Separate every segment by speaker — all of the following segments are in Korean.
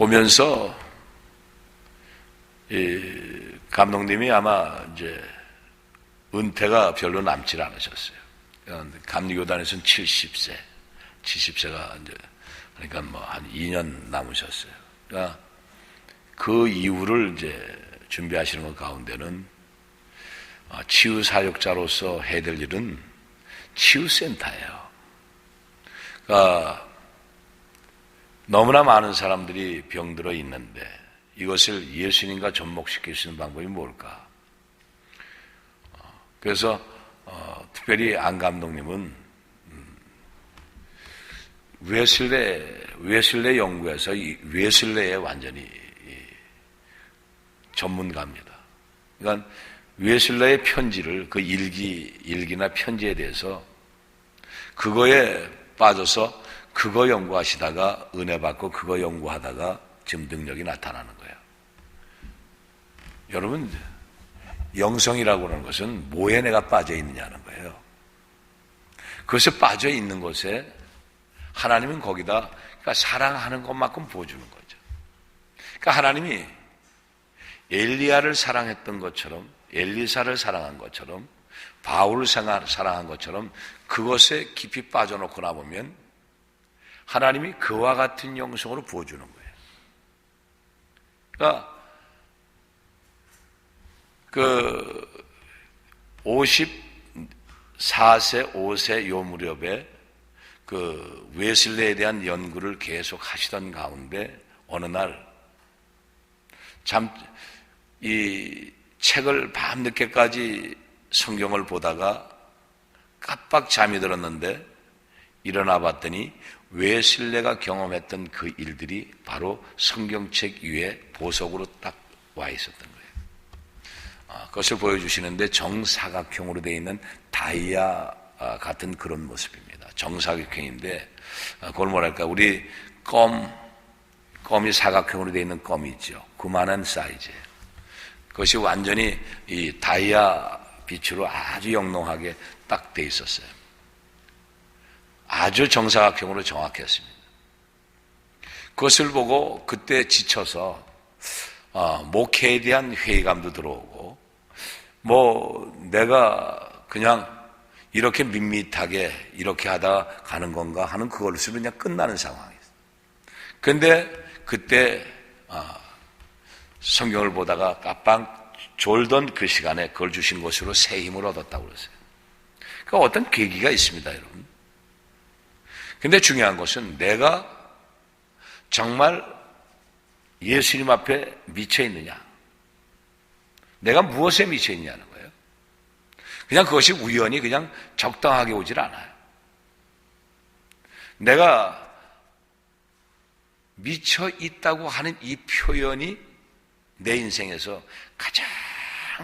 Speaker 1: 보면서 이 감독님이 아마 이제 은퇴가 별로 남질 않으셨어요. 감리교단에서는 70세가 이제 그러니까 뭐 한 2년 남으셨어요. 그러니까 그 이후를 이제 준비하시는 것 가운데는 치유 사역자로서 해야 될 일은 치유센터예요. 그러니까 너무나 많은 사람들이 병들어 있는데 이것을 예수님과 접목시킬 수 있는 방법이 뭘까? 그래서 특별히 안 감독님은 웨슬레 연구에서 이 웨슬레에 완전히 전문가입니다. 그러니까 웨슬레의 편지를 그 일기나 편지에 대해서 그거에 빠져서 그거 연구하시다가 은혜 받고 그거 연구하다가 지금 능력이 나타나는 거예요. 여러분, 영성이라고 하는 것은 뭐에 내가 빠져 있느냐는 거예요. 그것에 빠져 있는 것에 하나님은 거기다 그러니까 사랑하는 것만큼 보여주는 거죠. 그러니까 하나님이 엘리야를 사랑했던 것처럼 엘리사를 사랑한 것처럼 바울을 사랑한 것처럼 그것에 깊이 빠져놓고 나보면 하나님이 그와 같은 영성으로 부어주는 거예요. 그러니까 그 54세, 5세 요 무렵에 그 웨슬레에 대한 연구를 계속 하시던 가운데 어느 날 이 책을 밤늦게까지 성경을 보다가 깜빡 잠이 들었는데 일어나 봤더니 웨슬레가 경험했던 그 일들이 바로 성경책 위에 보석으로 딱 와 있었던 거예요. 그것을 보여주시는데 정사각형으로 되어 있는 다이아 같은 그런 모습입니다. 정사각형인데 그걸 뭐랄까 우리 껌이 사각형으로 되어 있는 껌이 있죠. 그만한 사이즈예요. 그것이 완전히 이 다이아 빛으로 아주 영롱하게 딱 돼 있었어요. 아주 정사각형으로 정확했습니다. 그것을 보고 그때 지쳐서 목회에 대한 회의감도 들어오고 뭐 내가 그냥 이렇게 밋밋하게 이렇게 하다 가는 건가 하는 그것으로 그냥 끝나는 상황이었어요. 그런데 그때 성경을 보다가 깜빡 졸던 그 시간에 그걸 주신 것으로 새 힘을 얻었다고 그랬어요. 그러니까 어떤 계기가 있습니다, 여러분. 근데 중요한 것은 내가 정말 예수님 앞에 미쳐 있느냐, 내가 무엇에 미쳐 있냐는 거예요. 그냥 그것이 우연히 그냥 적당하게 오질 않아요. 내가 미쳐 있다고 하는 이 표현이 내 인생에서 가장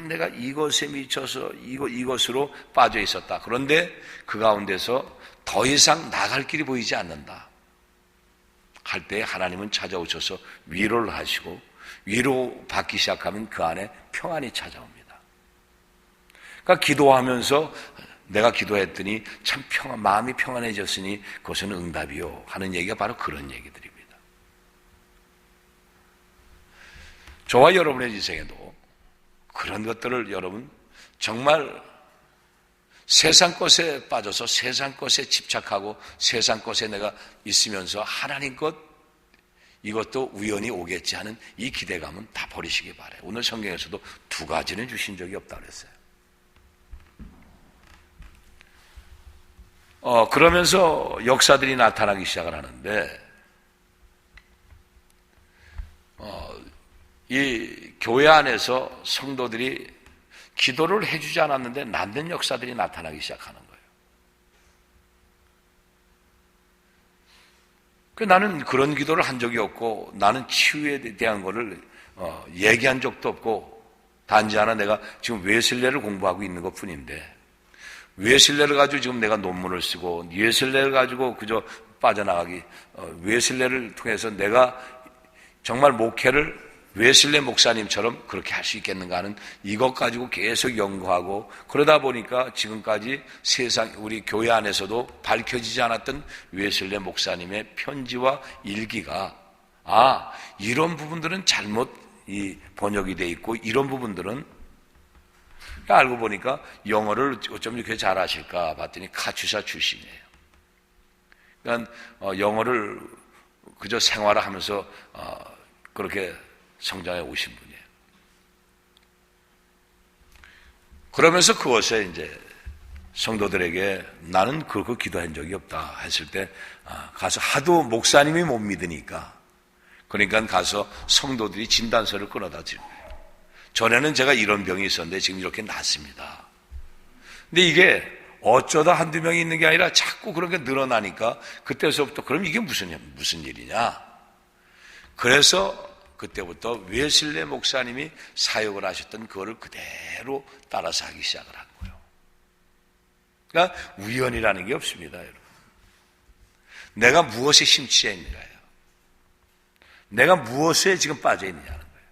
Speaker 1: 내가 이것에 미쳐서 이것으로 빠져 있었다. 그런데 그 가운데서 더 이상 나갈 길이 보이지 않는다 할 때 하나님은 찾아오셔서 위로를 하시고 위로 받기 시작하면 그 안에 평안이 찾아옵니다. 그러니까 기도하면서 내가 기도했더니 참 마음이 평안해졌으니 그것은 응답이요 하는 얘기가 바로 그런 얘기들입니다. 저와 여러분의 인생에도 그런 것들을 여러분 정말 세상 것에 빠져서 세상 것에 집착하고 세상 것에 내가 있으면서 하나님 것 이것도 우연히 오겠지 하는 이 기대감은 다 버리시기 바라요. 오늘 성경에서도 두 가지는 주신 적이 없다고 그랬어요. 그러면서 역사들이 나타나기 시작을 하는데 이 교회 안에서 성도들이 기도를 해주지 않았는데 낫는 역사들이 나타나기 시작하는 거예요. 나는 그런 기도를 한 적이 없고 나는 치유에 대한 거를 얘기한 적도 없고 단지 하나 내가 지금 웨슬레를 공부하고 있는 것 뿐인데 웨슬레를 가지고 지금 내가 논문을 쓰고 웨슬레를 가지고 그저 빠져나가기 웨슬레를 통해서 내가 정말 목회를 웨슬레 목사님처럼 그렇게 할 수 있겠는가 하는 이것 가지고 계속 연구하고 그러다 보니까 지금까지 우리 교회 안에서도 밝혀지지 않았던 웨슬레 목사님의 편지와 일기가 이런 부분들은 잘못 번역이 돼 있고 이런 부분들은 알고 보니까 영어를 어쩜 이렇게 잘하실까 봤더니 카츄사 출신이에요. 그러니까 영어를 그저 생활하면서 그렇게 성장해 오신 분이에요. 그러면서 그것에 이제 성도들에게 나는 그거 기도한 적이 없다 했을 때 가서 하도 목사님이 못 믿으니까 그러니까 가서 성도들이 진단서를 끊어다 드린 거예요. 전에는 제가 이런 병이 있었는데 지금 이렇게 낫습니다. 근데 이게 어쩌다 한두 명이 있는 게 아니라 자꾸 그런 게 늘어나니까 그때서부터 그럼 이게 무슨 일이냐. 그래서 그때부터 웨슬레 목사님이 사역을 하셨던 그거를 그대로 따라서 하기 시작을 한 거예요. 그러니까 우연이라는 게 없습니다, 여러분. 내가 무엇에 심취해 있는가요? 내가 무엇에 지금 빠져 있느냐는 거예요.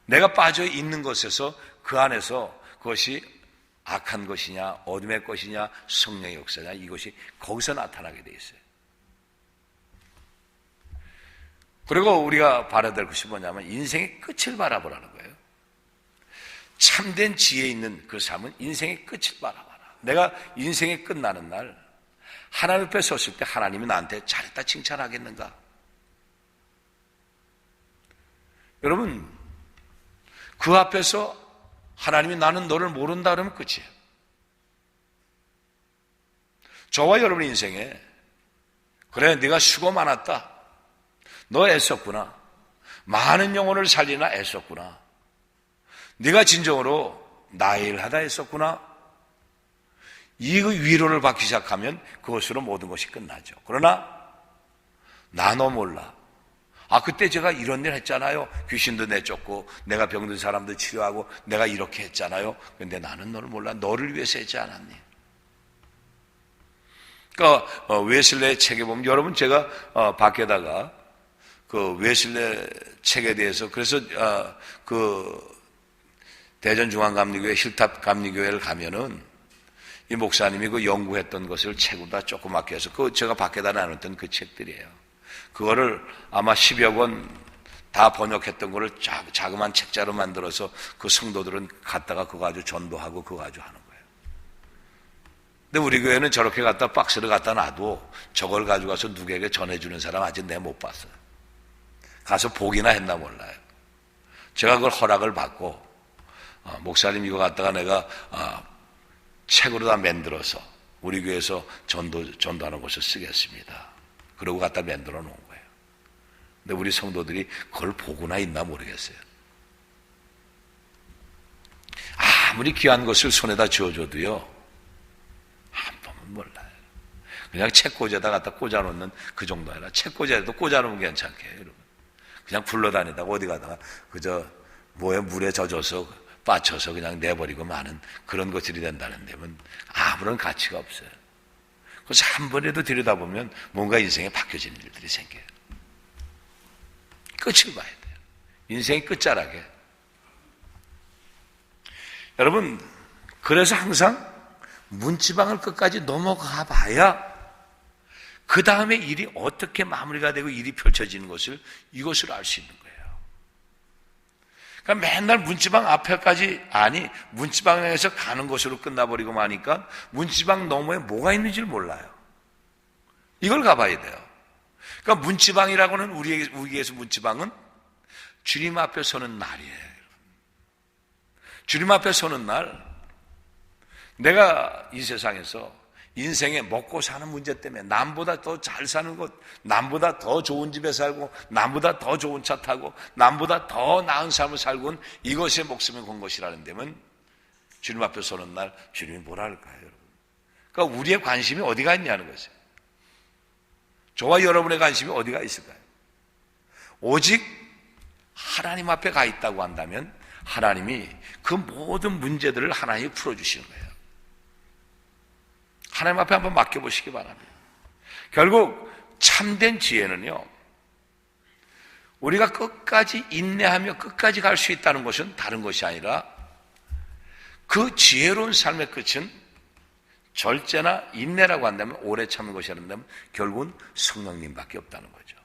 Speaker 1: 내가 빠져 있는 것에서 그 안에서 그것이 악한 것이냐, 어둠의 것이냐, 성령의 역사냐, 이것이 거기서 나타나게 돼 있어요. 그리고 우리가 바라야 될 것이 뭐냐면 인생의 끝을 바라보라는 거예요. 참된 지혜 있는 그 삶은 인생의 끝을 바라봐라. 내가 인생이 끝나는 날 하나님 앞에 섰을 때 하나님이 나한테 잘했다 칭찬하겠는가? 여러분, 그 앞에서 하나님이 나는 너를 모른다 그러면 끝이에요. 저와 여러분의 인생에 그래 네가 수고 많았다. 너 애썼구나. 많은 영혼을 살리나 애썼구나. 네가 진정으로 나일하다 했었구나. 이 위로를 받기 시작하면 그것으로 모든 것이 끝나죠. 그러나 나 너 몰라. 그때 제가 이런 일 했잖아요. 귀신도 내쫓고 내가 병든 사람도 치료하고 내가 이렇게 했잖아요. 근데 나는 너를 몰라. 너를 위해서 했지 않았니? 그러니까 웨슬레 책에 보면 여러분 제가 밖에다가 그 웨슬레 책에 대해서 그래서 그 대전중앙감리교회 힐탑 감리교회를 가면은 이 목사님이 그 연구했던 것을 책으로 다 조그맣게 해서 그 제가 밖에다 나눴던 그 책들이에요. 그거를 아마 10여 권 다 번역했던 거를 자그마한 책자로 만들어서 그 성도들은 갖다가 그거 가지고 전도하고 그거 가지고 하는 거예요. 근데 우리 교회는 저렇게 갖다 박스를 갖다 놔도 저걸 가지고 가서 누구에게 전해주는 사람 아직 내가 못 봤어요. 가서 보기나 했나 몰라요. 제가 그걸 허락을 받고 목사님 이거 갖다가 내가 책으로 다 만들어서 우리 교회에서 전도하는 곳을 쓰겠습니다. 그러고 갖다 만들어 놓은 거예요. 근데 우리 성도들이 그걸 보고나 있나 모르겠어요. 아무리 귀한 것을 손에다 쥐어줘도요, 한 번은 몰라요. 그냥 책꽂이에다 갖다 꽂아놓는 그 정도 아니라 책꽂이에도 꽂아놓으면 괜찮게 여러분. 그냥 굴러다니다가 어디 가다가 그저 물에 젖어서 빠쳐서 그냥 내버리고 마는 그런 것들이 된다는 데면 아무런 가치가 없어요. 그래서 한 번이라도 들여다보면 뭔가 인생에 바뀌어지는 일들이 생겨요. 끝을 봐야 돼요. 인생의 끝자락에. 여러분, 그래서 항상 문지방을 끝까지 넘어가 봐야 그 다음에 일이 어떻게 마무리가 되고 일이 펼쳐지는 것을 이것을 알 수 있는 거예요. 그러니까 맨날 문지방 앞에까지 문지방에서 가는 것으로 끝나버리고 마니까 문지방 너머에 뭐가 있는지를 몰라요. 이걸 가봐야 돼요. 그러니까 문지방이라고는 우리에게서 문지방은 주님 앞에 서는 날이에요. 주님 앞에 서는 날 내가 이 세상에서 인생에 먹고 사는 문제 때문에 남보다 더 잘 사는 것, 남보다 더 좋은 집에 살고 남보다 더 좋은 차 타고 남보다 더 나은 삶을 살고는 이것에 목숨을 건 것이라는 데면 주님 앞에 서는 날 주님이 뭐라 할까요? 여러분? 그러니까 우리의 관심이 어디가 있냐는 거죠. 저와 여러분의 관심이 어디가 있을까요? 오직 하나님 앞에 가 있다고 한다면 하나님이 그 모든 문제들을 하나님이 풀어주시는 거예요. 하나님 앞에 한번 맡겨보시기 바랍니다. 결국 참된 지혜는요, 우리가 끝까지 인내하며 끝까지 갈 수 있다는 것은 다른 것이 아니라 그 지혜로운 삶의 끝은 절제나 인내라고 한다면 오래 참는 것이 아니라면 결국은 성령님밖에 없다는 거죠.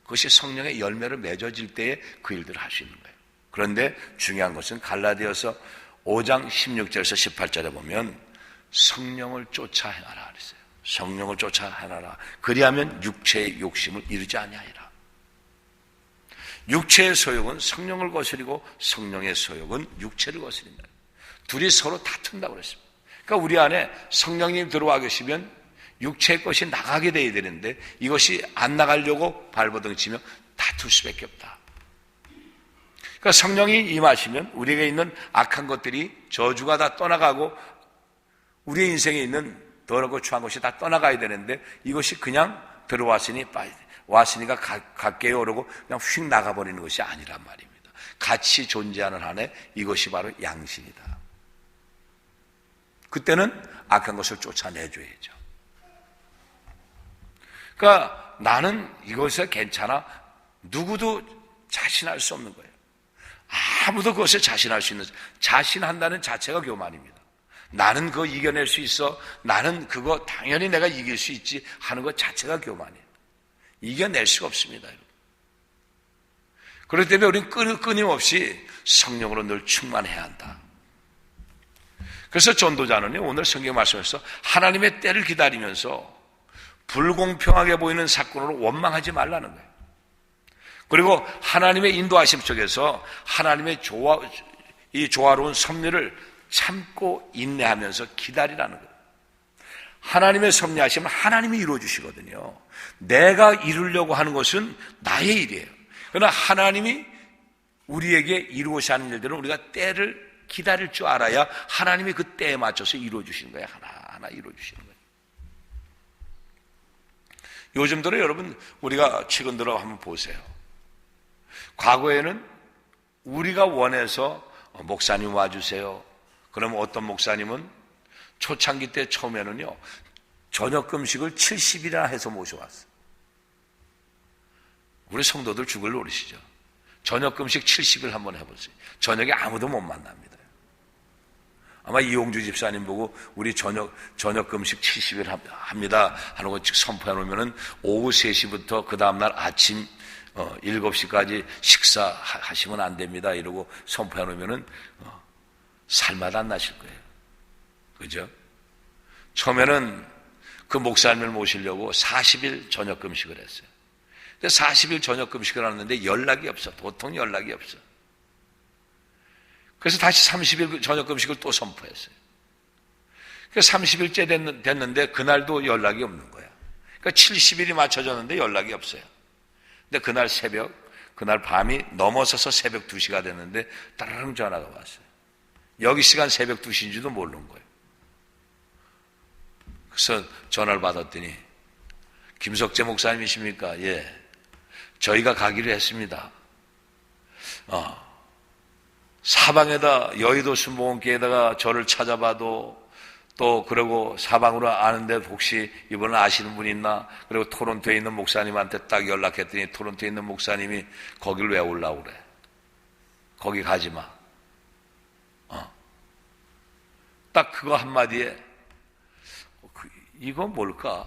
Speaker 1: 그것이 성령의 열매를 맺어질 때에 그 일들을 할 수 있는 거예요. 그런데 중요한 것은 갈라디아서 5장 16절에서 18절에 보면 성령을 쫓아 행하라 그랬어요. 성령을 쫓아 행하라. 그리하면 육체의 욕심을 이루지 아니하리라. 육체의 소욕은 성령을 거스리고 성령의 소욕은 육체를 거스린다. 둘이 서로 다툰다고 그랬습니다. 그러니까 우리 안에 성령님 들어와 계시면 육체의 것이 나가게 돼야 되는데 이것이 안 나가려고 발버둥 치며 다툴 수밖에 없다. 그러니까 성령이 임하시면 우리에게 있는 악한 것들이 저주가 다 떠나가고 우리의 인생에 있는 더럽고 추한 것이 다 떠나가야 되는데 이것이 그냥 들어왔으니 왔으니까 갈게요 그러고 그냥 휙 나가버리는 것이 아니란 말입니다. 같이 존재하는 한에 이것이 바로 양신이다. 그때는 악한 것을 쫓아내줘야죠. 그러니까 나는 이것에 괜찮아. 누구도 자신할 수 없는 거예요. 아무도 그것에 자신할 수 있는, 자신한다는 자체가 교만입니다. 나는 그거 이겨낼 수 있어. 나는 그거 당연히 내가 이길 수 있지 하는 것 자체가 교만이에요. 이겨낼 수가 없습니다. 그렇기 때문에 우리는 끊임없이 성령으로 늘 충만해야 한다. 그래서 전도자는 오늘 성경 말씀에서 하나님의 때를 기다리면서 불공평하게 보이는 사건으로 원망하지 말라는 거예요. 그리고 하나님의 인도하심 속에서 하나님의 이 조화로운 섭리를 참고 인내하면서 기다리라는 거예요. 하나님의 섭리하심은 하나님이 이루어 주시거든요. 내가 이루려고 하는 것은 나의 일이에요. 그러나 하나님이 우리에게 이루어서 하는 일들은 우리가 때를 기다릴 줄 알아야 하나님이 그 때에 맞춰서 이루어 주시는 거예요. 하나하나 이루어 주시는 거예요. 요즘 들어 여러분 우리가 최근 들어 한번 보세요. 과거에는 우리가 원해서 목사님 와주세요. 그러면 어떤 목사님은 초창기 때 처음에는요 저녁 금식을 70일이나 해서 모셔왔어요. 우리 성도들 죽을 노릇이죠. 저녁 금식 70일 한번 해보세요. 저녁에 아무도 못 만납니다. 아마 이용주 집사님 보고 우리 저녁 금식 70일 합니다 하는 거 선포해 놓으면은 오후 3시부터 그 다음날 아침 7시까지 식사하시면 안 됩니다 이러고 선포해 놓으면은 살맛 안 나실 거예요. 그죠? 처음에는 그 목사님을 모시려고 40일 저녁 금식을 했어요. 40일 저녁 금식을 하는데 연락이 없어. 도통 연락이 없어. 그래서 다시 30일 저녁 금식을 또 선포했어요. 그래서 30일째 됐는데 그날도 연락이 없는 거야. 그러니까 70일이 맞춰졌는데 연락이 없어요. 근데 그날 밤이 넘어서서 새벽 2시가 됐는데 따르릉 전화가 왔어요. 여기 시간 새벽 2시인지도 모르는 거예요. 그래서 전화를 받았더니 김석재 목사님이십니까? 예. 저희가 가기로 했습니다. 사방에다 여의도 순복음교회에다가 저를 찾아봐도 또 그러고 사방으로 아는데 혹시 이번에 아시는 분 있나? 그리고 토론토에 있는 목사님한테 딱 연락했더니 토론토에 있는 목사님이 거길 왜 올라오래? 거기 가지 마. 딱 그거 한마디에 이건 뭘까?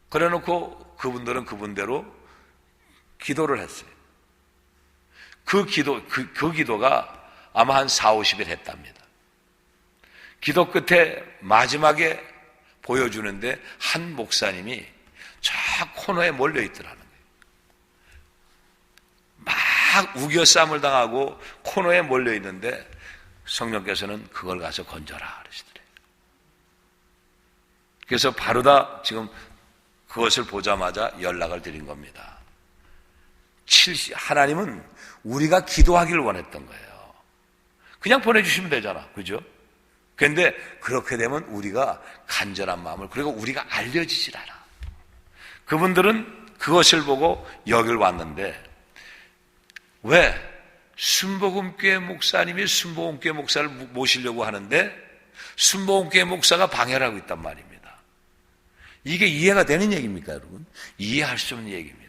Speaker 1: 그래 놓고 그분들은 그분대로 기도를 했어요. 그 기도가 아마 한 40-50일 했답니다. 기도 끝에 마지막에 보여주는데 한 목사님이 저 코너에 몰려있더라는 거예요. 막 우겨쌈을 당하고 코너에 몰려있는데 성령께서는 그걸 가서 건져라 그러시더래요. 그래서 바로 다 지금 그것을 보자마자 연락을 드린 겁니다. 하나님은 우리가 기도하기를 원했던 거예요. 그냥 보내주시면 되잖아. 그죠? 그런데 그렇게 되면 우리가 간절한 마음을, 그리고 우리가 알려지질 않아. 그분들은 그것을 보고 여길 왔는데 왜? 순복음교회 목사님이 순복음교회 목사를 모시려고 하는데 순복음교회 목사가 방해를 하고 있단 말입니다. 이게 이해가 되는 얘기입니까, 여러분? 이해할 수 없는 얘기입니다.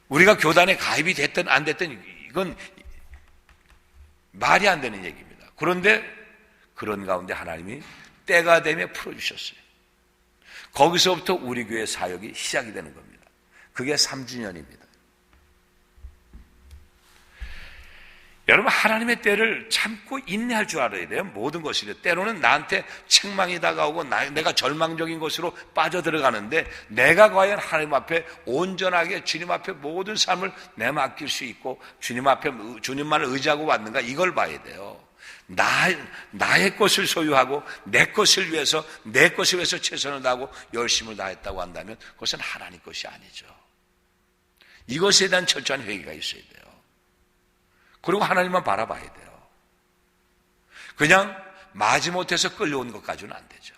Speaker 1: 우리가 교단에 가입이 됐든 안 됐든 이건 말이 안 되는 얘기입니다. 그런데 그런 가운데 하나님이 때가 되면 풀어주셨어요. 거기서부터 우리 교회 사역이 시작이 되는 겁니다. 그게 3주년입니다. 여러분, 하나님의 때를 참고 인내할 줄 알아야 돼요. 모든 것이요. 때로는 나한테 책망이 다가오고 내가 절망적인 것으로 빠져들어가는데 내가 과연 하나님 앞에 온전하게 주님 앞에 모든 삶을 내맡길 수 있고 주님 앞에 주님만을 의지하고 왔는가, 이걸 봐야 돼요. 나의 것을 소유하고 내 것을 위해서 최선을 다하고 열심을 다했다고 한다면 그것은 하나님 것이 아니죠. 이것에 대한 철저한 회개가 있어야 돼요. 그리고 하나님만 바라봐야 돼요. 그냥 마지못해서 끌려온 것까지는 안 되죠.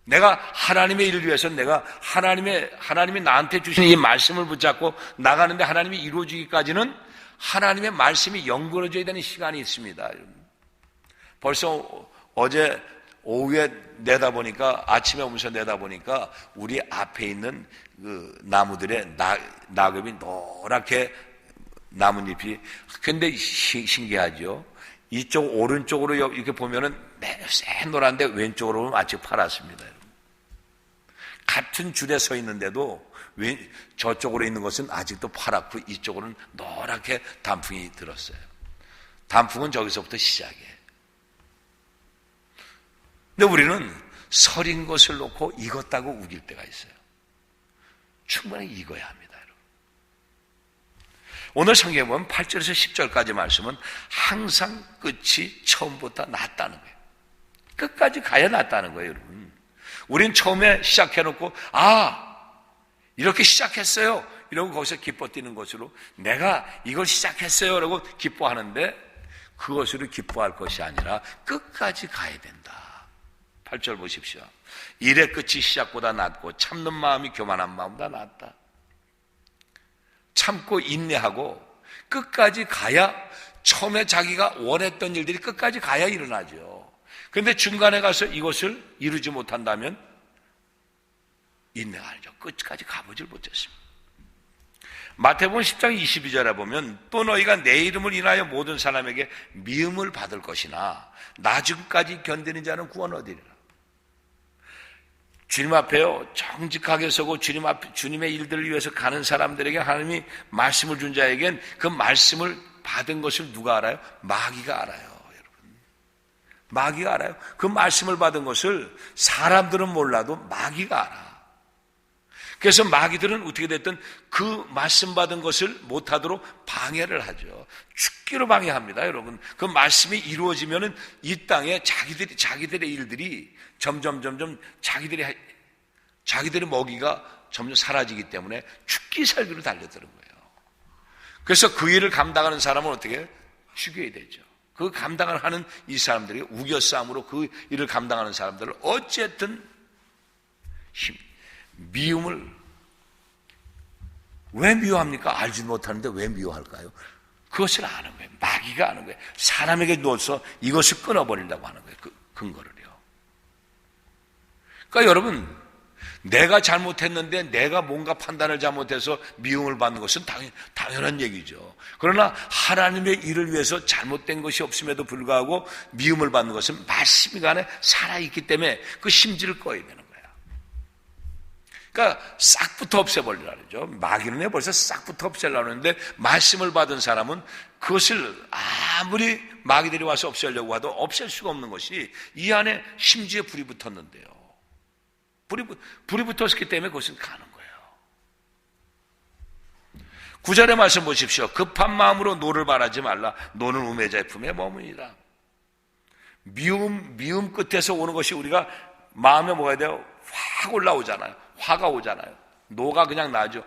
Speaker 1: 내가 하나님의 일을 위해서 내가 하나님이 나한테 주신 이 말씀을 붙잡고 나가는데 하나님이 이루어지기까지는 하나님의 말씀이 연결해져야 되는 시간이 있습니다. 벌써 어제 오후에 아침에 오면서 내다보니까 우리 앞에 있는 그 나무들의 낙엽이 노랗게 나뭇잎이, 근데 신기하죠. 이쪽 오른쪽으로 이렇게 보면은 새노란데 왼쪽으로 보면 아직 파랗습니다. 같은 줄에 서 있는데도 저쪽으로 있는 것은 아직도 파랗고 이쪽으로는 노랗게 단풍이 들었어요. 단풍은 저기서부터 시작이에요. 근데 우리는 서린 것을 놓고 익었다고 우길 때가 있어요. 충분히 익어야 합니다. 오늘 성경에 보면 8절에서 10절까지 말씀은 항상 끝이 처음부터 낫다는 거예요. 끝까지 가야 낫다는 거예요, 여러분. 우린 처음에 시작해놓고 이렇게 시작했어요 이러고 거기서 기뻐 뛰는 것으로 내가 이걸 시작했어요 라고 기뻐하는데 그것으로 기뻐할 것이 아니라 끝까지 가야 된다. 8절 보십시오. 일의 끝이 시작보다 낫고 참는 마음이 교만한 마음보다 낫다. 참고 인내하고 끝까지 가야, 처음에 자기가 원했던 일들이 끝까지 가야 일어나죠. 그런데 중간에 가서 이것을 이루지 못한다면 인내가 아니죠. 끝까지 가보질 못했습니다. 마태복음 10장 22절에 보면 또 너희가 내 이름을 인하여 모든 사람에게 미움을 받을 것이나 나중까지 견디는 자는 구원 얻으리라. 주님 앞에요, 정직하게 서고 주님의 일들을 위해서 가는 사람들에게 하나님이 말씀을 준 자에겐 그 말씀을 받은 것을 누가 알아요? 마귀가 알아요, 여러분. 마귀가 알아요. 그 말씀을 받은 것을 사람들은 몰라도 마귀가 알아. 그래서 마귀들은 어떻게 됐든 그 말씀 받은 것을 못하도록 방해를 하죠. 죽기로 방해합니다, 여러분. 그 말씀이 이루어지면은 이 땅에 자기들의 일들이 점점 자기들의 먹이가 점점 사라지기 때문에 죽기 살기로 달려드는 거예요. 그래서 그 일을 감당하는 사람은 어떻게 죽여야 되죠. 그 감당을 하는 이 사람들이 우겨싸움으로 그 일을 감당하는 사람들을 어쨌든 미움을, 왜 미워합니까? 알지 못하는데 왜 미워할까요? 그것을 아는 거예요. 마귀가 아는 거예요. 사람에게 놓아서 이것을 끊어버리려고 하는 거예요. 그 근거를요. 그러니까 여러분, 내가 잘못했는데 내가 뭔가 판단을 잘못해서 미움을 받는 것은 당연한 얘기죠. 그러나 하나님의 일을 위해서 잘못된 것이 없음에도 불구하고 미움을 받는 것은 말씀이 간에 살아있기 때문에 그 심지를 꺼야 되는 거예요. 그러니까 싹부터 없애버리라 그러죠. 마귀는 벌써 싹부터 없애려고 하는데 말씀을 받은 사람은 그것을 아무리 마귀들이 와서 없애려고 해도 없앨 수가 없는 것이 이 안에 심지에 불이 붙었는데요. 불이 붙었기 때문에 그것은 가는 거예요. 9절의 말씀 보십시오. 급한 마음으로 노를 바라지 말라. 노는 우매자의 품에 머무니라. 미움 끝에서 오는 것이 우리가 마음에 뭐가 돼요? 확 올라오잖아요. 화가 오잖아요. 노가 그냥 나죠.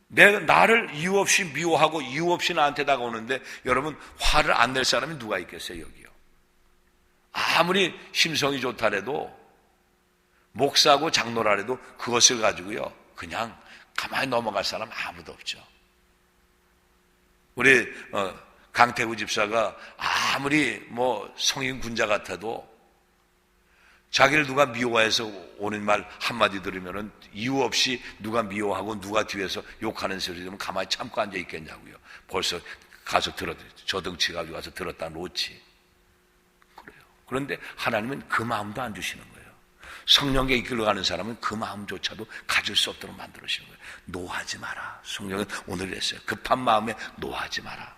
Speaker 1: 나를 이유 없이 미워하고 이유 없이 나한테 다가오는데 여러분, 화를 안 낼 사람이 누가 있겠어요, 여기요? 아무리 심성이 좋다래도 목사고 장로라래도 그것을 가지고요 그냥 가만히 넘어갈 사람 아무도 없죠. 우리 강태구 집사가 아무리 성인 군자 같아도 자기를 누가 미워해서 오는 말 한마디 들으면은 이유 없이 누가 미워하고 누가 뒤에서 욕하는 소리 들으면 가만히 참고 앉아 있겠냐고요. 벌써 가서 저 덩치 가지고 가서 들었다 놓지. 그래요. 그런데 하나님은 그 마음도 안 주시는 거예요. 성령께 이끌어가는 사람은 그 마음조차도 가질 수 없도록 만들어주시는 거예요. 노하지 마라. 성령은 오늘 이랬어요. 급한 마음에 노하지 마라.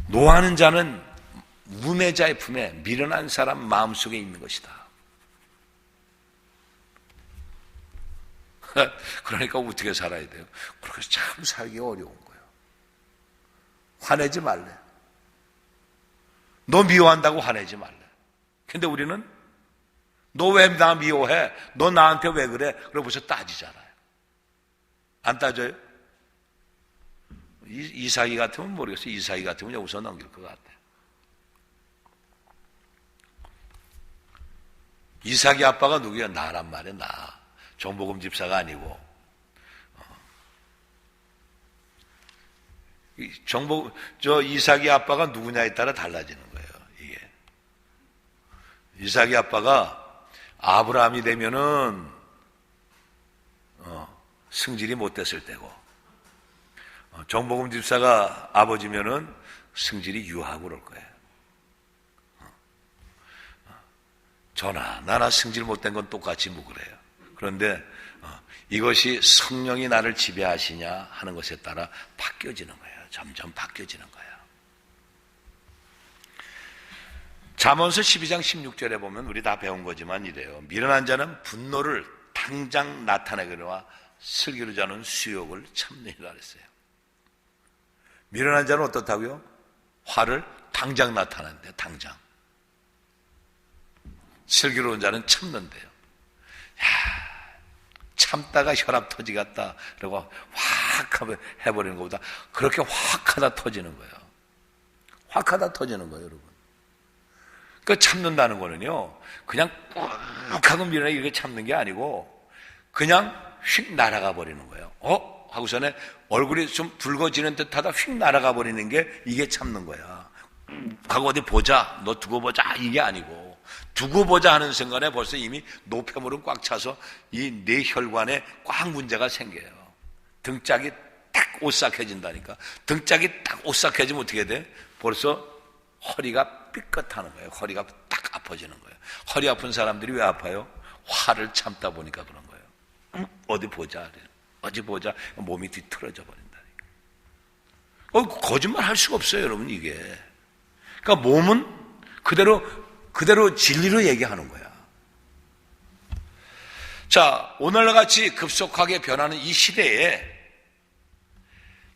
Speaker 1: 노하는 자는 우매자의 품에 미련한 사람 마음속에 있는 것이다. 그러니까 어떻게 살아야 돼요? 그렇게 참 살기 어려운 거예요. 화내지 말래. 너 미워한다고 화내지 말래. 근데 우리는 너 왜 나 미워해? 너 나한테 왜 그래? 그러고 벌써 따지잖아요. 안 따져요? 이삭이 같으면 모르겠어요. 이삭이 같으면 여기서 넘길 것 같아요. 이삭이 아빠가 누구야? 나란 말이야, 나. 정복음 집사가 아니고. 이삭이 아빠가 누구냐에 따라 달라지는 거예요, 이게. 이삭이 아빠가 아브라함이 되면은, 승질이 못 됐을 때고, 정복음 집사가 아버지면은 승질이 유하고 그럴 거예요. 저나, 나나 승질 못된 건 똑같이 뭐 그래요. 그런데 이것이 성령이 나를 지배하시냐 하는 것에 따라 바뀌어지는 거예요. 점점 바뀌어지는 거예요. 잠언서 12장 16절에 보면 우리 다 배운 거지만 이래요. 미련한 자는 분노를 당장 나타내거나 슬기로 자는 수욕을 참느니라 그랬어요. 미련한 자는 어떻다고요? 화를 당장 나타낸대요. 당장. 슬기로운 자는 참는데요. 참다가 혈압 터지겠다. 그리고 확 해버리는 것보다 그렇게 확 하다 터지는 거예요. 확 하다 터지는 거예요, 여러분. 그 참는다는 거는요, 그냥 꾹 하고 밀어내 이렇게 참는 게 아니고, 그냥 휙 날아가 버리는 거예요. 하고서는 얼굴이 좀 붉어지는 듯 하다 휙 날아가 버리는 게 이게 참는 거야. 가고 어디 보자, 너 두고 보자, 이게 아니고, 두고 보자 하는 순간에 벌써 이미 노폐물은 꽉 차서 이 내 혈관에 꽉 문제가 생겨요. 등짝이 딱 오싹해진다니까. 등짝이 딱 오싹해지면 어떻게 돼? 벌써 허리가 삐끗하는 거예요. 허리가 딱 아파지는 거예요. 허리 아픈 사람들이 왜 아파요? 화를 참다 보니까 그런 거예요. 어디 보자. 어디 보자. 몸이 뒤틀어져 버린다니까. 거짓말 할 수가 없어요, 여러분, 이게. 그러니까 몸은 그대로 진리로 얘기하는 거야. 자, 오늘같이 급속하게 변하는 이 시대에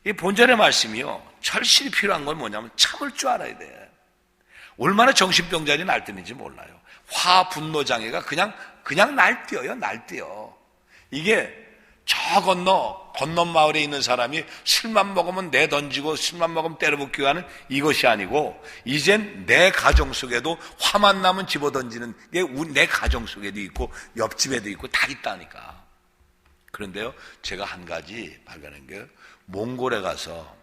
Speaker 1: 이 본전의 말씀이요, 절실히 필요한 건 뭐냐면 참을 줄 알아야 돼. 얼마나 정신병자리 날뛰는지 몰라요. 화, 분노 장애가 그냥 날뛰어요, 날뛰어. 이게 저 건너 마을에 있는 사람이 술만 먹으면 내던지고 술만 먹으면 때려붓기고 하는 이것이 아니고, 이젠 내 가정 속에도 화만 나면 집어던지는 게 내 가정 속에도 있고 옆집에도 있고 다 있다니까. 그런데요, 제가 한 가지 발견한 게, 몽골에 가서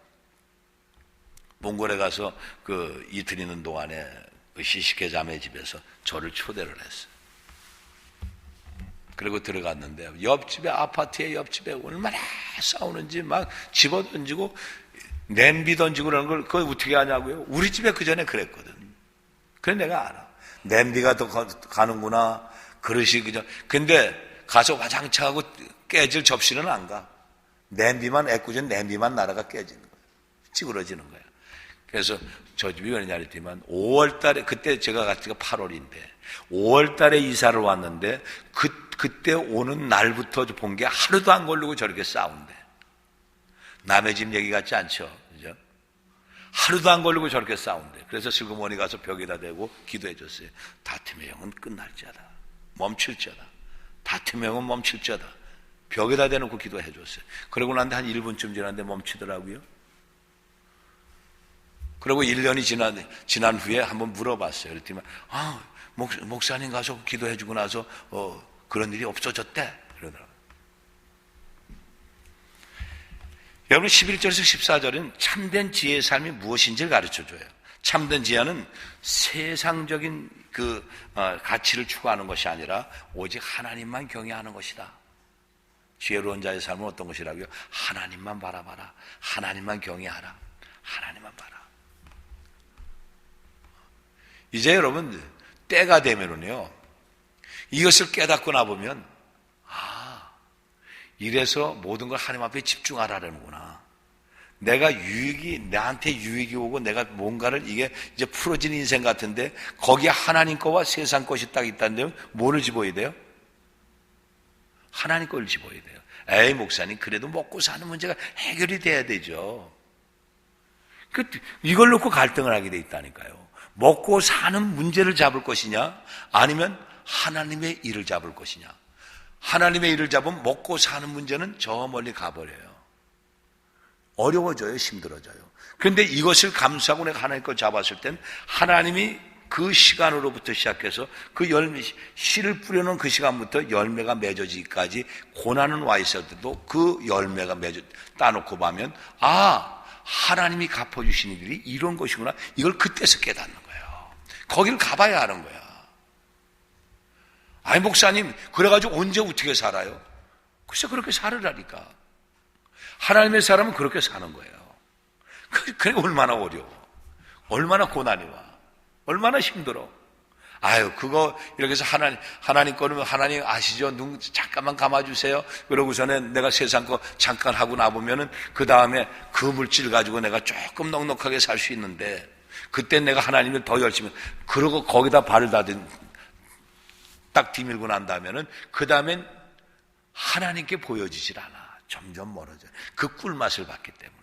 Speaker 1: 그 이틀 있는 동안에 그 시시케 자매 집에서 저를 초대를 했어요. 그리고 들어갔는데 옆집에, 아파트의 옆집에 얼마나 싸우는지 막 집어던지고 냄비 던지고 그러는 걸 그걸 어떻게 하냐고요? 우리 집에 그 전에 그랬거든. 그래 내가 알아. 냄비가 더 가는구나. 그릇이 그저. 근데 가서 화장차 하고 깨질 접시는 안 가. 냄비만 애꿎은 냄비만 날아가 깨지는 거야. 찌그러지는 거야. 그래서 저 집이 왜냐 했더니만 5월 달에, 그때 제가 갔지가 8월인데 5월 달에 이사를 왔는데 그때 오는 날부터 본 게 하루도 안 걸리고 저렇게 싸운대. 남의 집 얘기 같지 않죠? 그죠? 하루도 안 걸리고 저렇게 싸운대. 그래서 슬그머니 가서 벽에다 대고 기도해 줬어요. 다툼의 영은 끝날지어다. 멈출지어다. 다툼의 영은 멈출지어다. 벽에다 대놓고 기도해 줬어요. 그러고 난데 한 1분쯤 지났는데 멈추더라고요. 그리고 1년이 지난 후에 한번 물어봤어요. 그랬더니, 목사님 가서 기도해주고 나서, 그런 일이 없어졌대. 그러더라고요. 여러분, 11절에서 14절은 참된 지혜의 삶이 무엇인지를 가르쳐 줘요. 참된 지혜는 세상적인 가치를 추구하는 것이 아니라 오직 하나님만 경외하는 것이다. 지혜로운 자의 삶은 어떤 것이라고요? 하나님만 바라봐라. 하나님만 경외하라. 하나님만 봐라. 이제 여러분, 때가 되면은요, 이것을 깨닫고 나보면 이래서 모든 걸 하나님 앞에 집중하라는구나. 나한테 유익이 오고 내가 뭔가를 이게 이제 풀어진 인생 같은데 거기에 하나님 거와 세상 것이 딱 있다는데 뭐를 집어야 돼요? 하나님 거를 집어야 돼요. 에이, 목사님, 그래도 먹고 사는 문제가 해결이 돼야 되죠. 이걸 놓고 갈등을 하게 돼 있다니까요. 먹고 사는 문제를 잡을 것이냐, 아니면 하나님의 일을 잡을 것이냐. 하나님의 일을 잡으면 먹고 사는 문제는 저 멀리 가버려요. 어려워져요. 힘들어져요. 그런데 이것을 감수하고 내가 하나님 걸 잡았을 땐 하나님이 그 시간으로부터 시작해서 그 열매, 씨를 뿌려놓은 그 시간부터 열매가 맺어지기까지 고난은 와 있을 때도 그 열매가 따놓고 보면 하나님이 갚아주시는 일이 이런 것이구나. 이걸 그때서 깨닫는 거예요. 거기를 가봐야 하는 거야. 아니, 목사님, 그래가지고 언제 어떻게 살아요? 글쎄, 그렇게 살으라니까. 하나님의 사람은 그렇게 사는 거예요. 그게 얼마나 어려워. 얼마나 고난이 와. 얼마나 힘들어. 그거 이렇게 해서 하나님 거는 하나님 아시죠? 눈 잠깐만 감아주세요. 그러고서는 내가 세상 거 잠깐 하고 나보면은 그 다음에 그 물질 가지고 내가 조금 넉넉하게 살 수 있는데 그때 내가 하나님을 더 열심히 그러고 거기다 발을 딱 디밀고 난 다음에는 그 다음엔 하나님께 보여지질 않아. 점점 멀어져요. 그 꿀맛을 받기 때문에.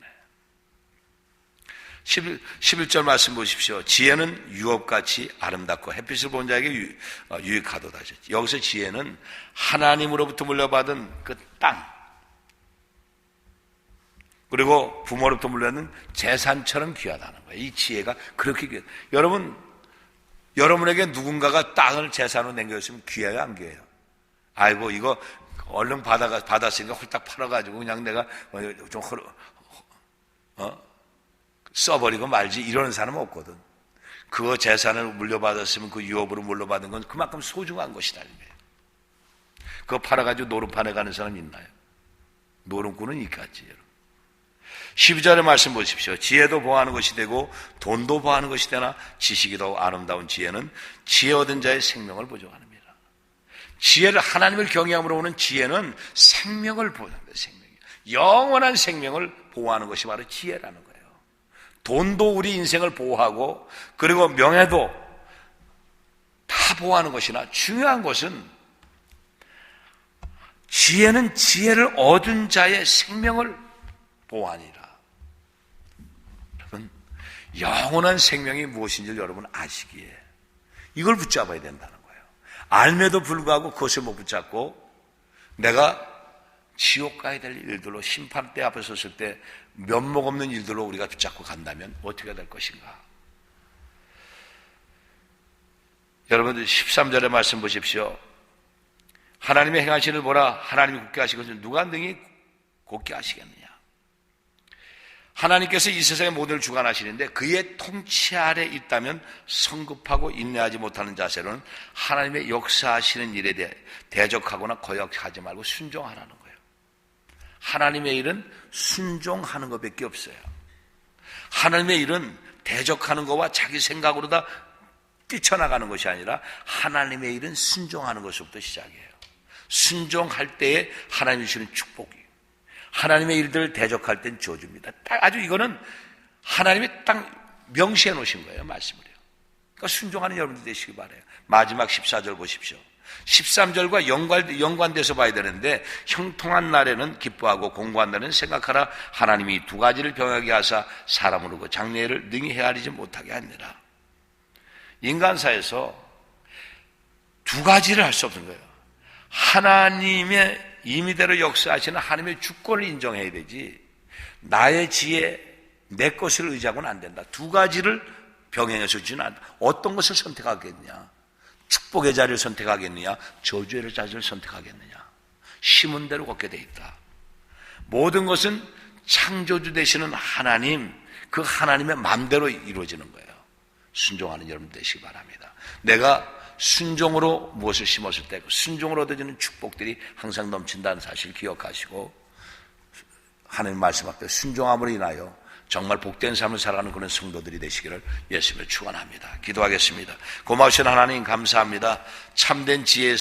Speaker 1: 11절 말씀 보십시오. 지혜는 유업같이 아름답고 햇빛을 본 자에게 유익하도다. 여기서 지혜는 하나님으로부터 물려받은 그 땅, 그리고 부모로부터 물려받은 재산처럼 귀하다는 거예요. 이 지혜가 그렇게 귀해요. 여러분에게 누군가가 땅을 재산으로 남겼으면 귀해요, 안 귀해요? 아이고, 이거 얼른 받았으니까 홀딱 팔아가지고 그냥 내가 좀 써버리고 말지 이러는 사람은 없거든. 그 재산을 물려받았으면 그 유업으로 물려받은 건 그만큼 소중한 것이다. 그거 팔아가지고 노름판에 가는 사람 있나요? 노름꾼은 있겠지. 12절의 말씀 보십시오. 지혜도 보호하는 것이 되고 돈도 보호하는 것이 되나 지식이 더 아름다운 지혜는 지혜 얻은 자의 생명을 보존합니다. 지혜를 하나님을 경외함으로 오는 지혜는 생명을 보호하는 거예요. 영원한 생명을 보호하는 것이 바로 지혜라는 거예요. 돈도 우리 인생을 보호하고 그리고 명예도 다 보호하는 것이나 중요한 것은 지혜는 지혜를 얻은 자의 생명을 보호하니라. 여러분, 영원한 생명이 무엇인지 여러분 아시기에 이걸 붙잡아야 된다는 거예요. 알매도 불구하고 그것을 못 붙잡고 내가 지옥 가야 될 일들로 심판대 앞에 섰을 때 면목 없는 일들로 우리가 붙잡고 간다면 어떻게 될 것인가? 여러분들 13절의 말씀 보십시오. 하나님의 행하시는 보라. 하나님이 굳게 하신 것을 누가 능히 굳게 하시겠느냐? 하나님께서 이 세상의 모든 걸 주관하시는데 그의 통치 아래 있다면 성급하고 인내하지 못하는 자세로는 하나님의 역사하시는 일에 대해 대적하거나 거역하지 말고 순종하라는 거예요. 하나님의 일은 순종하는 것밖에 없어요. 하나님의 일은 대적하는 것과 자기 생각으로 다 뛰쳐나가는 것이 아니라 하나님의 일은 순종하는 것부터 시작해요. 순종할 때에 하나님이 주시는 축복이 하나님의 일들을 대적할 땐 저주입니다. 아주 이거는 하나님이 딱 명시해 놓으신 거예요. 말씀을요. 그러니까 순종하는 여러분들 되시기 바라요. 마지막 14절 보십시오. 13절과 연관돼서 봐야 되는데 형통한 날에는 기뻐하고 공고한 날에는 생각하라. 하나님이 두 가지를 병하게 하사 사람으로 그 장래를 능히 헤아리지 못하게 하니라. 인간사에서 두 가지를 할 수 없는 거예요. 하나님의 임의대로 역사하시는 하나님의 주권을 인정해야 되지 나의 지혜, 내 것을 의지하고는 안 된다. 두 가지를 병행해서 주지는 않는다. 어떤 것을 선택하겠느냐? 축복의 자리를 선택하겠느냐? 저주의 자리를 선택하겠느냐? 심은 대로 걷게 돼 있다. 모든 것은 창조주 되시는 하나님, 그 하나님의 마음대로 이루어지는 거예요. 순종하는 여러분 되시기 바랍니다. 내가 순종으로 무엇을 심었을 때 순종으로 얻어지는 축복들이 항상 넘친다는 사실을 기억하시고 하나님 말씀 앞에 순종함으로 인하여 정말 복된 삶을 살아가는 그런 성도들이 되시기를 예수님을 축원합니다. 기도하겠습니다. 고마우신 하나님 감사합니다. 참된 지혜의